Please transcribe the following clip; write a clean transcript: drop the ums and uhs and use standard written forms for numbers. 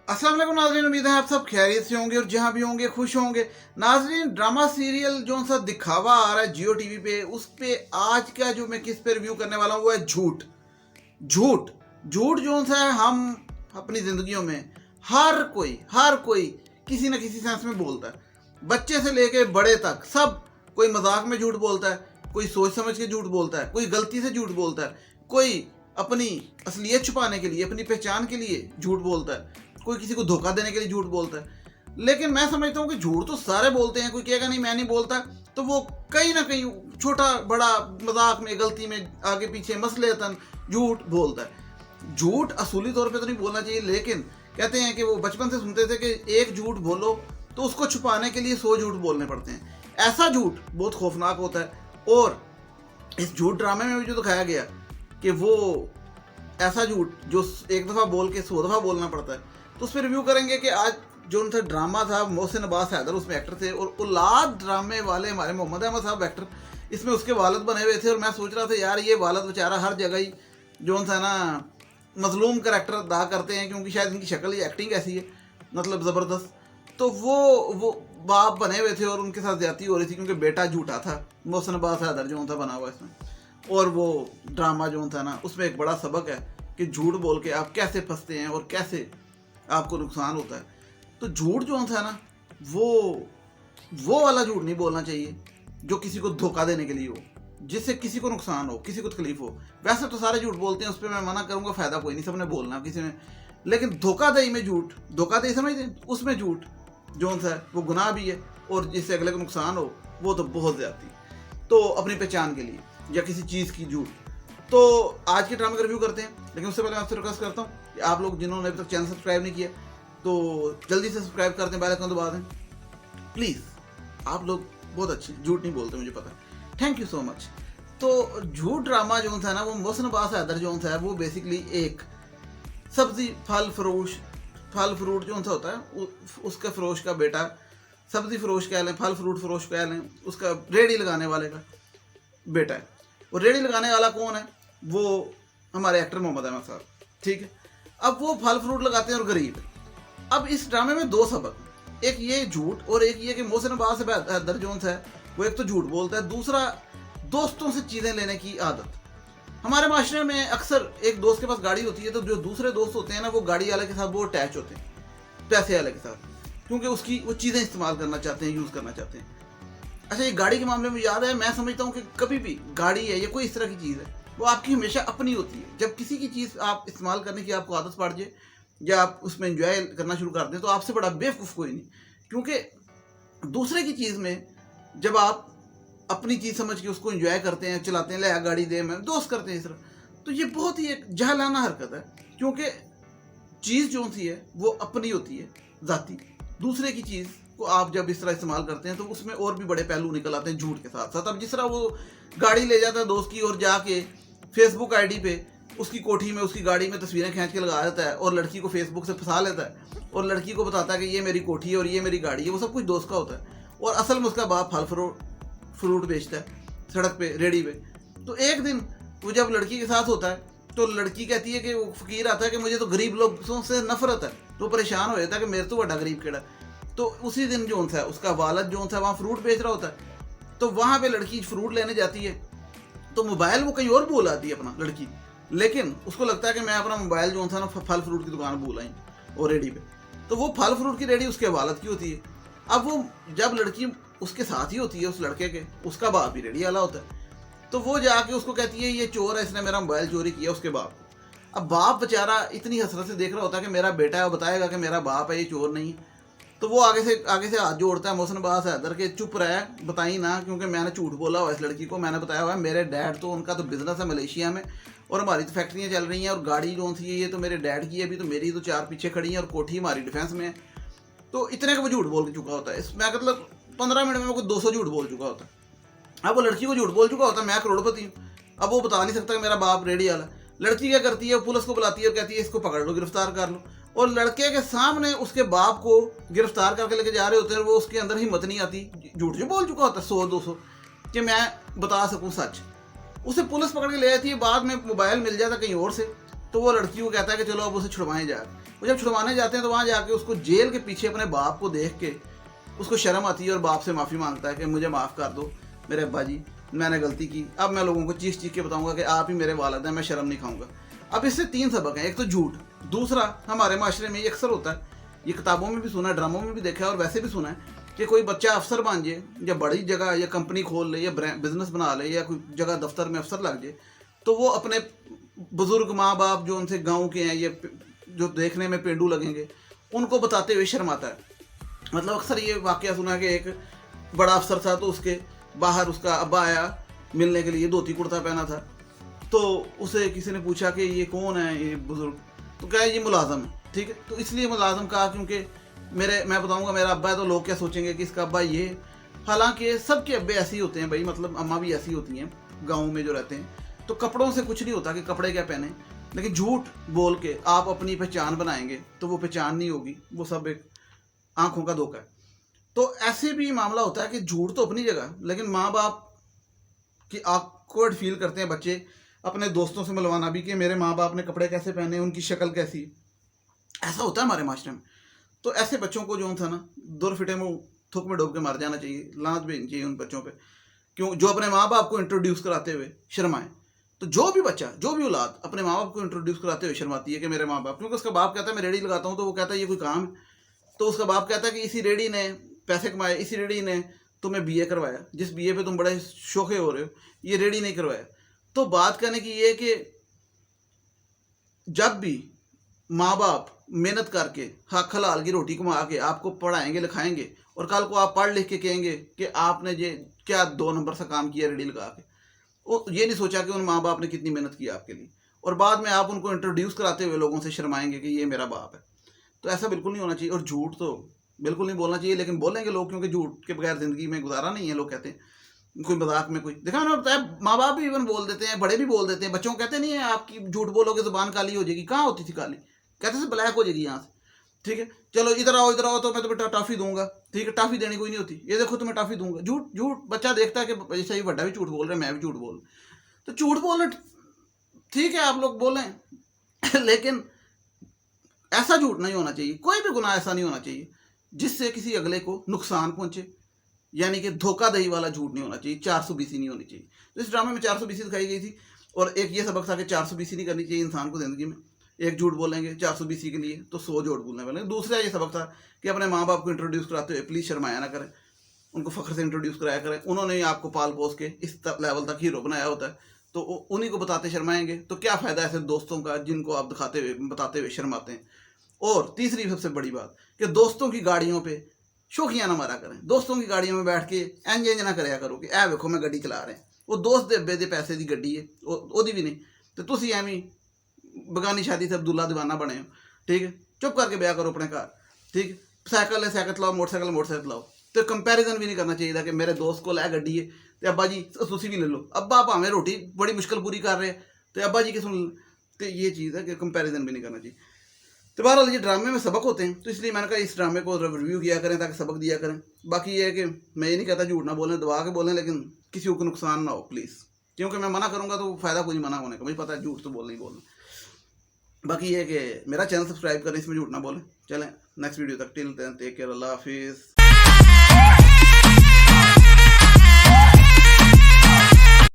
अस्सलाम वालेकुम नाज़रीन, उम्मीद है आप सब खैरियत से होंगे और जहाँ भी होंगे खुश होंगे। नाज़रीन, ड्रामा सीरियल जो सा दिखावा आ रहा है जियो टीवी पे, उस पे आज का जो मैं किस पे रिव्यू करने वाला हूँ वो है झूठ। झूठ झूठ जो सा है, हम अपनी ज़िंदगियों में हर कोई किसी न किसी सेंस में बोलता है। बच्चे से लेके बड़े तक सब कोई मजाक में झूठ बोलता है, कोई सोच समझ के झूठ बोलता है, कोई गलती से झूठ बोलता है, कोई अपनी असलियत छुपाने के लिए, अपनी पहचान के लिए झूठ बोलता है, कोई किसी को धोखा देने के लिए झूठ बोलता है। लेकिन मैं समझता हूँ कि झूठ तो सारे बोलते हैं, कोई कहेगा नहीं मैं नहीं बोलता, तो वो कहीं ना कहीं छोटा बड़ा मजाक में, गलती में, आगे पीछे मसलेतन झूठ बोलता है। झूठ असूली तौर पे तो नहीं बोलना चाहिए, लेकिन कहते हैं कि वो बचपन से सुनते थे कि एक झूठ बोलो तो उसको छुपाने के लिए 100 झूठ बोलने पड़ते हैं। ऐसा झूठ बहुत खौफनाक होता है। और इस झूठ ड्रामे में भी जो दिखाया गया कि वो ऐसा झूठ जो एक दफ़ा बोल के 100 दफ़ा बोलना पड़ता है, तो उस पर रिव्यू करेंगे कि आज जो उनका ड्रामा था, मोहसिन अब्बास हैदर उसमें एक्टर थे, और औलाद ड्रामे वाले हमारे मोहम्मद अहमद साहब एक्टर इसमें उसके वालिद बने हुए थे। और मैं सोच रहा था यार ये वालिद बेचारा हर जगह ही जो था ना मजलूम करैक्टर अदा करते हैं, क्योंकि शायद इनकी शक्ल ही एक्टिंग ऐसी है, मतलब ज़बरदस्त। तो वो बाप बने हुए थे और उनके साथ ज्यादती हो रही थी, क्योंकि बेटा झूठा था मोहसिन अब्बास हैदर जो था बना हुआ इसमें। और वो ड्रामा जो था ना, उसमें एक बड़ा सबक है कि झूठ बोल के आप कैसे फंसते हैं और कैसे आपको नुकसान होता है। तो झूठ जो था ना, वो वाला झूठ नहीं बोलना चाहिए जो किसी को धोखा देने के लिए हो, जिससे किसी को नुकसान हो, किसी को तकलीफ हो। वैसे तो सारे झूठ बोलते हैं, उस पर मैं मना करूंगा, फायदा कोई नहीं, सबने बोलना किसी ने। लेकिन धोखाधड़ी में झूठ, धोखाधड़ी समझते हैं, उसमें झूठ जो है वो गुनाह भी है, और जिससे अगले को नुकसान हो वो तो बहुत ज्यादा। तो अपनी पहचान के लिए या किसी चीज़ की झूठ। तो आज के ड्रामे का रिव्यू करते हैं, लेकिन उससे पहले मैं आपसे रिक्वेस्ट करता हूँ कि आप लोग जिन्होंने अभी तक चैनल सब्सक्राइब नहीं किया तो जल्दी से सब्सक्राइब कर दें, बेल आइकन दबा दें प्लीज़। आप लोग बहुत अच्छे, झूठ नहीं बोलते, मुझे पता है, थैंक यू सो मच। तो झूठ ड्रामा जो था ना, वो मोहसिन अब्बास हैदर जो था वो बेसिकली एक सब्जी फल फ्रूट जो सा होता है उसका फरोश का बेटा, सब्जी फरोश कह लें, फल फ्रूट फरोश कह लें, उसका रेडी लगाने वाले का बेटा है। और रेडी लगाने वाला कौन है? वो हमारे एक्टर मोहम्मद अहमद साहब, ठीक है। अब वो फल फ्रूट लगाते हैं और गरीब है। अब इस ड्रामे में दो सबक, एक ये झूठ और एक ये कि मोहसिन अब्बास हैदर जोन्स है वो एक तो झूठ बोलता है, दूसरा दोस्तों से चीज़ें लेने की आदत। हमारे माशरे में अक्सर एक दोस्त के पास गाड़ी होती है, तो जो दूसरे दोस्त होते हैं ना, वो गाड़ी वाले के साथ वो अटैच होते हैं पैसे वाले के साथ, क्योंकि उसकी वो चीज़ें इस्तेमाल करना चाहते हैं, यूज़ करना चाहते हैं। अच्छा, ये गाड़ी के मामले में याद है, मैं समझता हूँ कि कभी भी गाड़ी है या कोई इस तरह की चीज़ है, वो आपकी हमेशा अपनी होती है। जब किसी की चीज़ आप इस्तेमाल करने की आपको आदत पड़ जाए या आप उसमें एंजॉय करना शुरू कर दें, तो आपसे बड़ा बेवकूफ़ कोई नहीं। क्योंकि दूसरे की चीज़ में जब आप अपनी चीज़ समझ के उसको एंजॉय करते हैं, चलाते हैं, ले गाड़ी दे, मैं दोस्त करते हैं इस तरह, तो ये बहुत ही एक जहलाना हरकत है। क्योंकि चीज़ जो सी है वो अपनी होती है ज़ाती, दूसरे की चीज़ को आप जब इस तरह इस्तेमाल करते हैं तो उसमें और भी बड़े पहलू निकल आते हैं झूठ के साथ साथ। अब जिस तरह वो गाड़ी ले जाता है दोस्त की और जाके फेसबुक आईडी पे उसकी कोठी में उसकी गाड़ी में तस्वीरें खींच के लगा देता है और लड़की को फेसबुक से फंसा लेता है और लड़की को बताता है कि ये मेरी कोठी है और ये मेरी गाड़ी है, वो सब कुछ दोस्त का होता है। और असल में उसका बाप फल फ्रूट बेचता है सड़क पे, रेडी पे। तो एक दिन वो जब लड़की के साथ होता है तो लड़की कहती है कि वो फकीर आता है कि मुझे तो गरीब लोगों से नफरत है, तो परेशान हो जाता है कि मेरे तो बड़ा गरीब केड़ा। तो उसी दिन जो है उसका वालिद जो है वहाँ फ्रूट बेच रहा होता है, तो वहाँ पे लड़की फ्रूट लेने जाती है, तो मोबाइल वो कहीं और भूल आती है अपना लड़की, लेकिन उसको लगता है कि मैं अपना मोबाइल जो था ना फल फ्रूट की दुकान भूल आई और रेडी पे। तो वो फल फ्रूट की रेडी उसके वालिद की होती है। अब वो जब लड़की उसके साथ ही होती है उस लड़के के, उसका बाप भी रेडी वाला होता है, तो वो जाके उसको कहती है ये चोर है, इसने मेरा मोबाइल चोरी किया, उसके बाप। अब बाप बेचारा इतनी हसरत से देख रहा होता है कि मेरा बेटा है, वो बताएगा कि मेरा बाप है, ये चोर नहीं। तो वो आगे से हाथ जोड़ता है मोहसिन अब्बास हैदर के, चुप रहे, बताई ना, क्योंकि मैंने झूठ बोला हुआ इस लड़की को, मैंने बताया हुआ है मेरे डैड तो उनका तो बिजनेस है मलेशिया में और हमारी तो फैक्ट्रियाँ चल रही हैं और गाड़ी जो थी ये तो मेरे डैड की है, अभी तो मेरी तो 4 पीछे खड़ी हैं और कोठी हमारी डिफेंस में है। तो इतने का वो झूठ बोल चुका होता है, मैं मतलब 15 मिनट में वो 200 झूठ बोल चुका होता है। अब वो लड़की को झूठ बोल चुका होता है, मैं करोड़पति हूँ, अब वो बता नहीं सकता कि मेरा बाप रेडी वाला। लड़की क्या करती है, पुलिस को बुलाती है और कहती है इसको पकड़ लो, गिरफ्तार कर लो। और लड़के के सामने उसके बाप को गिरफ्तार करके लेके जा रहे होते हैं, वो उसके अंदर हिम्मत नहीं आती, झूठ जो बोल चुका होता है 100-200 कि मैं बता सकूं सच। उसे पुलिस पकड़ के ले जाती है, बाद में मोबाइल मिल जाता कहीं और से, तो वो लड़की को कहता है कि चलो अब उसे छुड़वाएं जा। वो जब छुड़वाने जाते हैं तो वहाँ जाके उसको जेल के पीछे अपने बाप को देख के उसको शर्म आती है और बाप से माफ़ी मांगता है कि मुझे माफ़ कर दो मेरे अब्बा जी, मैंने गलती की, अब मैं लोगों को चीख चीख के बताऊंगा कि आप ही मेरे वालिद हैं, मैं शर्म नहीं खाऊंगा। अब इससे 3 सबक हैं। एक तो झूठ, दूसरा हमारे माशरे में ये अक्सर होता है, ये किताबों में भी सुना है, ड्रामों में भी देखा है और वैसे भी सुना है कि कोई बच्चा अफसर बन जाए या बड़ी जगह या कंपनी खोल ले या बिजनेस बना ले या कोई जगह दफ्तर में अफसर लग जाए, तो वो अपने बुजुर्ग माँ बाप जो उनसे गाँव के हैं या जो देखने में पेंडू लगेंगे उनको बताते हुए शर्माता है। मतलब अक्सर ये वाकया सुना कि एक बड़ा अफसर था तो उसके बाहर उसका अब्बा आया मिलने के लिए, धोती कुर्ता पहना था, तो उसे किसी ने पूछा कि ये कौन है ये बुजुर्ग, तो क्या ये मुलाजम है, ठीक है। तो इसलिए मुलाजम कहा क्योंकि मैं बताऊंगा मेरा अब्बा है तो लोग क्या सोचेंगे कि इसका अब्बा ये। हालांकि सबके अब्बे ऐसे ही होते हैं भाई, मतलब अम्मा भी ऐसी होती हैं गाँव में जो रहते हैं। तो कपड़ों से कुछ नहीं होता कि कपड़े क्या पहने, लेकिन झूठ बोल के आप अपनी पहचान बनाएंगे तो वो पहचान नहीं होगी, वो सब एक आंखों का धोखा है। तो ऐसे भी मामला होता है कि झूठ तो अपनी जगह, लेकिन माँ बाप की ऑकवर्ड फील करते हैं बच्चे अपने दोस्तों से मिलवाना भी कि मेरे माँ बाप ने कपड़े कैसे पहने, उनकी शक्ल कैसी, ऐसा होता है हमारे माशरे में। तो ऐसे बच्चों को जो था ना, दूर फिटे मुँह थूक में डूब के मार जाना चाहिए, लानत भेजनी चाहिए उन बच्चों पे, क्यों जो अपने माँ बाप को इंट्रोड्यूस कराते हुए शर्माए। तो जो भी बच्चा, जो भी औलाद अपने माँ बाप को इंट्रोड्यूस कराते हुए शर्माती है कि मेरे माँ बाप, क्योंकि उसका बाप कहता है मैं रेडी लगाता हूँ, तो वो कहता है ये कोई काम है, तो उसका बाप कहता है कि इसी रेडी ने पैसे कमाए, इसी रेडी ने तुम्हें बीए करवाया, जिस बीए पे तुम बड़े शौके हो रहे हो, ये रेडी नहीं करवाया। तो बात करने की ये कि जब भी माँ बाप मेहनत करके हक हलाल की रोटी कमा के आपको पढ़ाएंगे लिखाएंगे और कल को आप पढ़ लिख के कहेंगे कि आपने ये क्या 2 नंबर से काम किया रेडी लगा के, वो ये नहीं सोचा कि उन माँ बाप ने कितनी मेहनत की आपके लिए, और बाद में आप उनको इंट्रोड्यूस कराते हुए लोगों से शर्माएंगे कि ये मेरा बाप है। तो ऐसा बिल्कुल नहीं होना चाहिए। और झूठ तो बिल्कुल नहीं बोलना चाहिए, लेकिन बोलेंगे लोग, क्योंकि झूठ के बगैर ज़िंदगी में गुजारा नहीं है। लोग कहते हैं कोई मजाक में, कोई देखा ना बताया, माँ बाप भी इवन बोल देते हैं, बड़े भी बोल देते हैं, बच्चों को कहते नहीं है आपकी झूठ बोलोगे ज़ुबान काली हो जाएगी। कहाँ होती थी काली, कहते थे ब्लैक हो जाएगी यहाँ से, ठीक है। चलो इधर आओ तो मैं तुम्हें टॉफ़ी दूंगा, ठीक है, टॉफ़ी देनी कोई नहीं होती, ये देखो तुम्हें टॉफ़ी दूंगा। झूठ झूठ बच्चा देखता है कि जैसे ही बड़ा भी झूठ बोल रहे हैं, मैं भी झूठ बोल, तो झूठ बोलना ठीक है, आप लोग बोलें लेकिन ऐसा झूठ नहीं होना चाहिए। कोई भी गुनाह ऐसा नहीं होना चाहिए जिससे किसी अगले को नुकसान पहुंचे, यानी कि धोखाधड़ी वाला झूठ नहीं होना चाहिए, 420 नहीं होनी चाहिए। तो इस ड्रामे में 420 दिखाई गई थी, और एक ये सबक था कि 420 नहीं करनी चाहिए इंसान को ज़िंदगी में। एक झूठ बोलेंगे 420 के लिए तो 100 झूठ बोलने वाले। दूसरा ये सबक था कि अपने माँ बाप को इंट्रोड्यूस कराते हुए प्लीज़ शर्माया ना करें, उनको फ़ख्र से इंट्रोड्यूस कराया करें। उन्होंने ही आपको पाल पोस के इस लेवल तक हीरो बनाया होता है, तो उन्हीं को बताते शर्माएंगे तो क्या फ़ायदा ऐसे दोस्तों का जिनको आप दिखाते हुए बताते हुए शर्माते हैं। और तीसरी सबसे बड़ी बात कि दोस्तों की गाड़ियों पे शौकियाँ ना मारा करें। दोस्तों की गाड़ियों में बैठ के इंज ना कराया करो कि ए वेखो मैं गड्डी चला रहे हैं, वो दोस्त दे अब्बे दे पैसे की गड्डी है, ओदी भी नहीं, तो तुसी एवं बगानी शादी से अब्दुल्ला दीवाना बने हो, ठीक है। चुप करके ब्याह करो अपने घर, ठीक है। साइकिल है साइकिल चलाओ, मोटरसाइकिल चलाओ। तो कंपैरिजन भी नहीं करना चाहिए था कि मेरे दोस्त को लै गड्डी है तो अब्बा जी तुसी भी ले लो, अब्बा भावें रोटी बड़ी मुश्किल पूरी कर रहे हैं तो अब्बा जी की सुन। तो ये चीज़ है कि कंपैरिजन भी नहीं करना चाहिए। तो बहरहाल ये ड्रामे में सबक होते हैं, तो इसलिए मैंने कहा इस ड्रामे को रिव्यू किया करें ताकि सबक दिया करें। बाकी ये है कि मैं ये नहीं कहता झूठ ना बोलें, दबा के बोलें, लेकिन किसी को नुकसान ना हो प्लीज़, क्योंकि मैं मना करूँगा तो फ़ायदा कोई मना होने का, मुझे पता है झूठ तो बोलना ही बोलना। बाकी ये है कि मेरा चैनल सब्सक्राइब करें, इसमें झूठ ना बोलें। चलें नेक्स्ट वीडियो तक, टिल देन टेक केयर, अल्लाह हाफिज़।